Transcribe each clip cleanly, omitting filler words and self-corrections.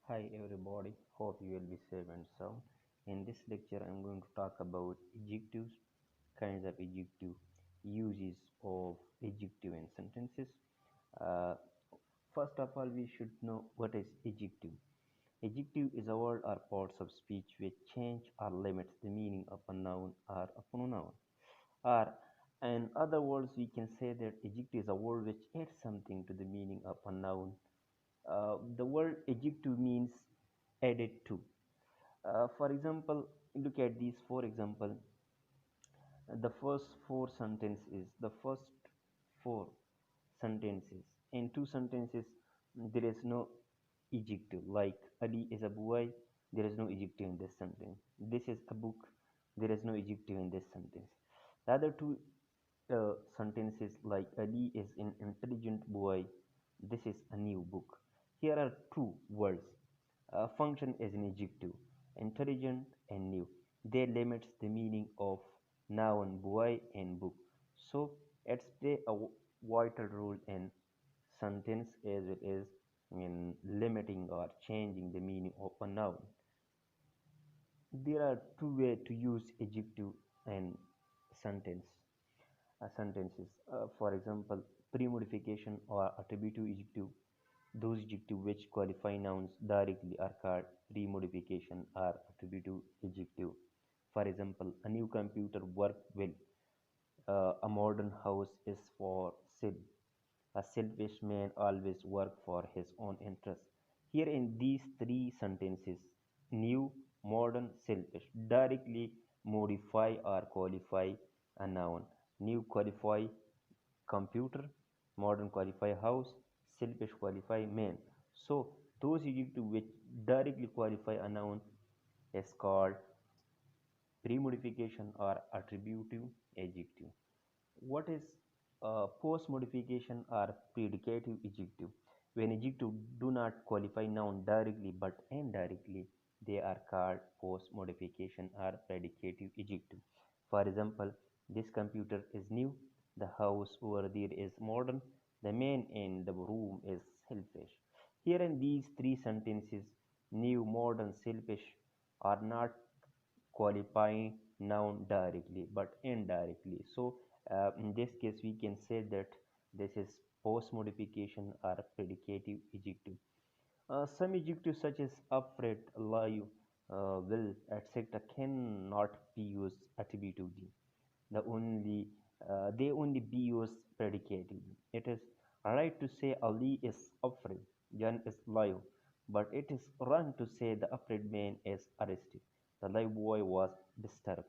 Hi everybody, hope you will be safe and sound. In this lecture, I'm going to talk about adjectives, kinds of adjective, uses of adjective in sentences. Uh, First of all, we should know what is adjective. Adjective is a word or parts of speech which change or limits the meaning of a noun or a pronoun. Or, in other words, we can say that adjective is a word which adds something to the meaning of a noun. The word adjective means added to. For example, look at these four example. The first four sentences. In two sentences, there is no adjective. Like Ali is a boy, there is no adjective in this sentence. This is a book, there is no adjective in this sentence. The other two sentences like Ali is an intelligent boy, this is a new book. Here are two words. Function is an adjective, intelligent and new. They limits the meaning of noun boy and book. So it's play a vital role in sentence as it is in limiting or changing the meaning of a noun. There are two ways to use adjective and sentence sentences. For example, pre-modification or attributive adjective. Those adjectives which qualify nouns directly are called pre-modification or attributive adjective. For example, a new computer works well. A modern house is for sale. A selfish man always works for his own interest. Here in these three sentences, new, modern, selfish directly modify or qualify a noun. New qualify computer, modern qualify house, selfish qualify man. So those adjectives which directly qualify a noun is called pre-modification or attributive adjective. What is post-modification or predicative adjective? When adjectives do not qualify noun directly but indirectly, they are called post-modification or predicative adjective. For example, this computer is new, the house over there is modern, the man in the room is selfish. Here in these three sentences, new, modern, selfish are not qualifying noun directly but indirectly. So in this case we can say that this is post modification or predicative adjective. Some adjectives such as afraid, alive, will, etc. cannot be used attributively. They only be used predicatively. It is right to say Ali is afraid, John is live, but it is wrong to say the afraid man is arrested, the live boy was disturbed.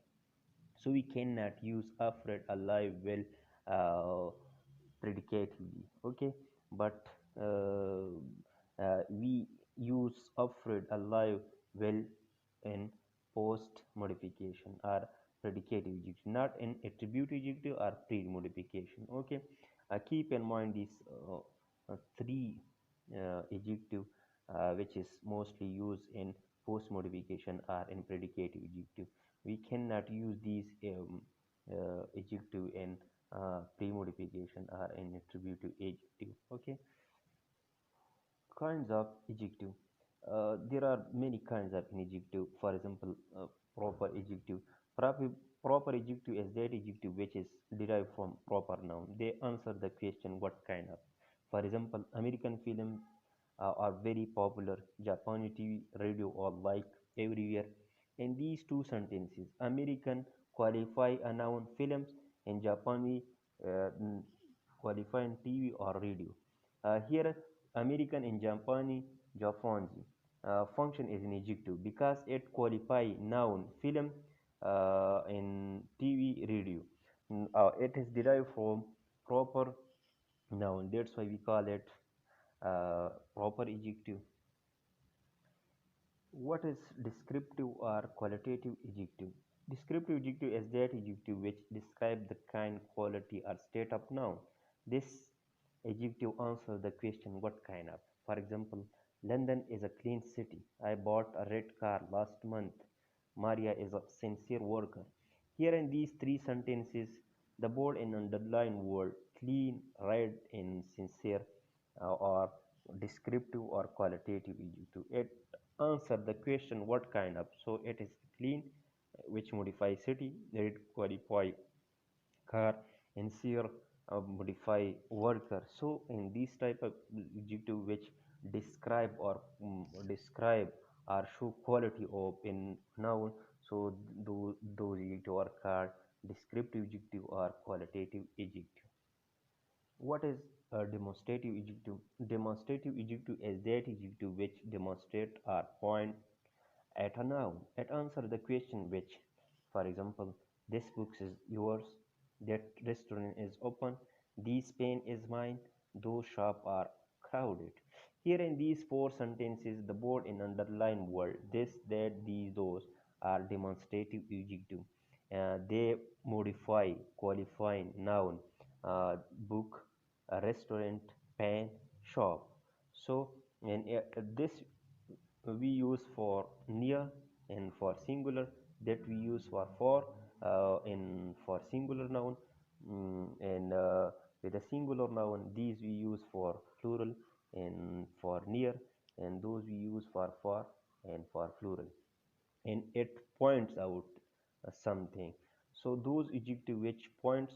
So we cannot use afraid, alive, well uh, predicatively. Okay, but we use afraid, alive, well in post modification or predicative adjective, not in attribute adjective or pre modification. Okay, keep in mind these three adjective which is mostly used in post modification or in predicative adjective. We cannot use these adjective in pre-modification or in attributive adjective. Okay, kinds of adjective. There are many kinds of an adjective. For example, proper adjective. Proper, proper adjective is that adjective which is derived from proper noun. They answer the question what kind of. For example, American films are very popular. Japanese TV, radio are like everywhere. In these two sentences, American qualify a noun films and Japanese uh, n- qualify in TV or radio. Here American and Japanese function is an adjective because it qualify noun film in TV radio. It is derived from proper noun. That's why we call it proper adjective. What is descriptive or qualitative adjective? Descriptive adjective is that adjective which describe the kind, quality, or state of noun. This adjective answers the question what kind of. For example, London is a clean city. I bought a red car last month. Maria is a sincere worker. Here in these three sentences, the bold and underlined word clean, red, and sincere are descriptive or qualitative adjective. It answer the question what kind of. So it is clean, which modifies city. It qualify car, and seer modify worker. So in these type of adjective which describe or describe or show quality of in noun, so those adjective are called descriptive adjective or qualitative adjective. What is a demonstrative adjective? Demonstrative adjective is that adjective which demonstrate or point at a noun. It answers the question which, for example, this book is yours, that restaurant is open, this pen is mine, those shops are crowded. Here in these four sentences, the bold and underline word this, that, these, those are demonstrative adjective. They modify qualifying noun, book, restaurant, pen, shop. So, and this we use for near and for singular, that we use for in for singular noun, and with a singular noun these we use for plural and for near, and those we use for and for plural, and it points out something. So those adjective which points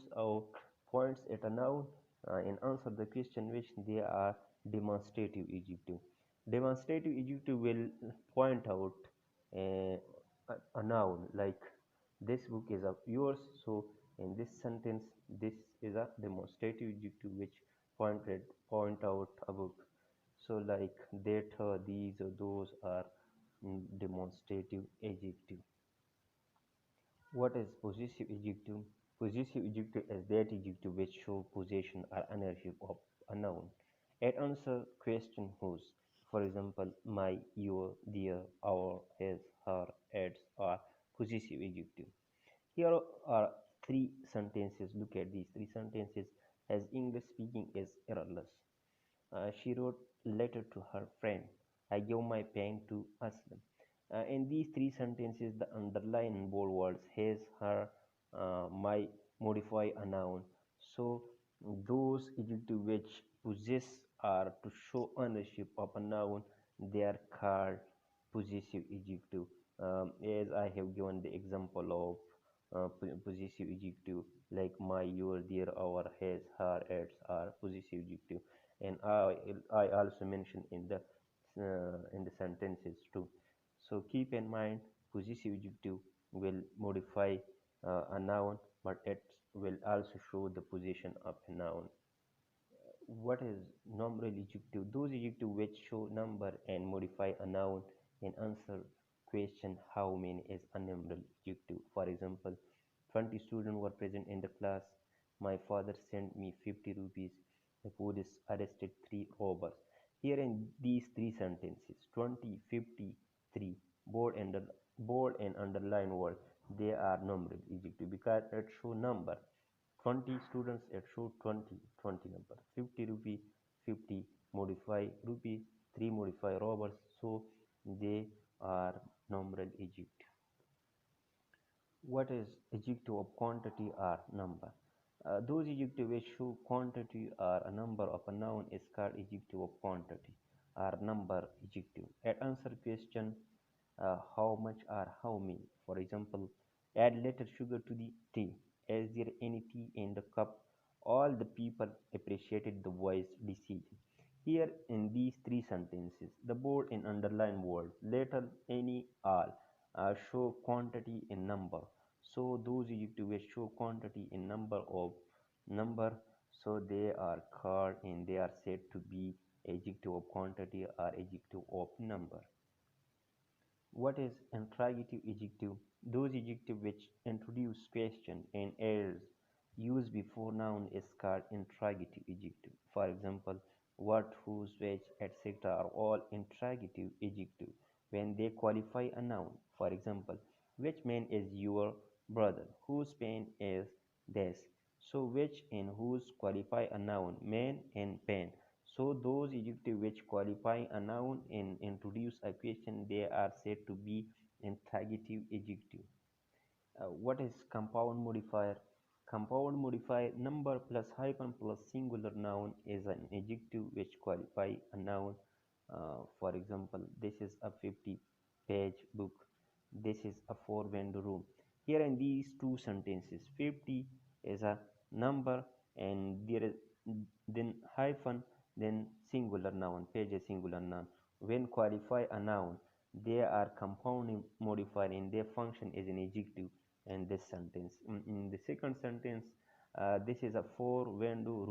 at a noun and answer the question which they are demonstrative adjective. Demonstrative adjective will point out uh, a noun like this book is of yours. So in this sentence, this is a demonstrative adjective which point out a book. So like that, these or those are demonstrative adjective. What is possessive adjective? Possessive adjective is that adjective which show possession or ownership of a noun. It answers question whose. For example, my, your, their, our, his, her, its are possessive adjective. Here are three sentences. Look at these three sentences. As English speaking is errorless. She wrote letter to her friend. I gave my pen to Aslam. In these three sentences, the underlined bold words his, her, my modify a noun. So those adjectives which possess or to show ownership of a noun, they are called possessive adjective. As I have given the example of possessive adjective like my, your, their, our, his, her, its are possessive adjective, and I also mentioned in the sentences too. So keep in mind, possessive adjective will modify a noun, but it will also show the position of a noun. What is numeral adjective? Those adjectives which show number and modify a noun and answer question how many is a numeral adjective. For example, 20 students were present in the class. My father sent me 50 rupees. The police arrested three robbers. Here in these three sentences, 20, 50, 3, bold and underline word, they are numeral adjective because it show number. 20 students at show 20 number, 50 rupee, 50 modify rupee, 3 modify robbers, so they are numeral adjective. What is adjective of quantity or number? Those adjectives which show quantity or a number of a noun is called adjective of quantity or number adjective. It answer question how much or how many. For example, add little sugar to the tea. Is there any tea in the cup? All the people appreciated the wise decision. Here in these three sentences, the bold and underline word little, any, all show quantity in number. So those adjectives show quantity in number, so they are called and they are said to be adjective of quantity or adjective of number. What is interrogative adjective? Those adjectives which introduce question and else used before noun is called interrogative adjective. For example, what, whose, which, etc. are all interrogative adjective when they qualify a noun. For example, which man is your brother? Whose pen is this? So which and whose qualify a noun, man and pen. So those adjectives which qualify a noun and introduce a question, they are said to be interrogative adjective. What is compound modifier? Compound modifier number plus hyphen plus singular noun is an adjective which qualify a noun. For example, this is a 50-page book. This is a 4-window room. Here in these two sentences, 50 is a number and there is then hyphen, then singular noun, page is singular noun. When qualify a noun, they are compound modifier and their function is an adjective in this sentence. In the second sentence, this is a 4-window room.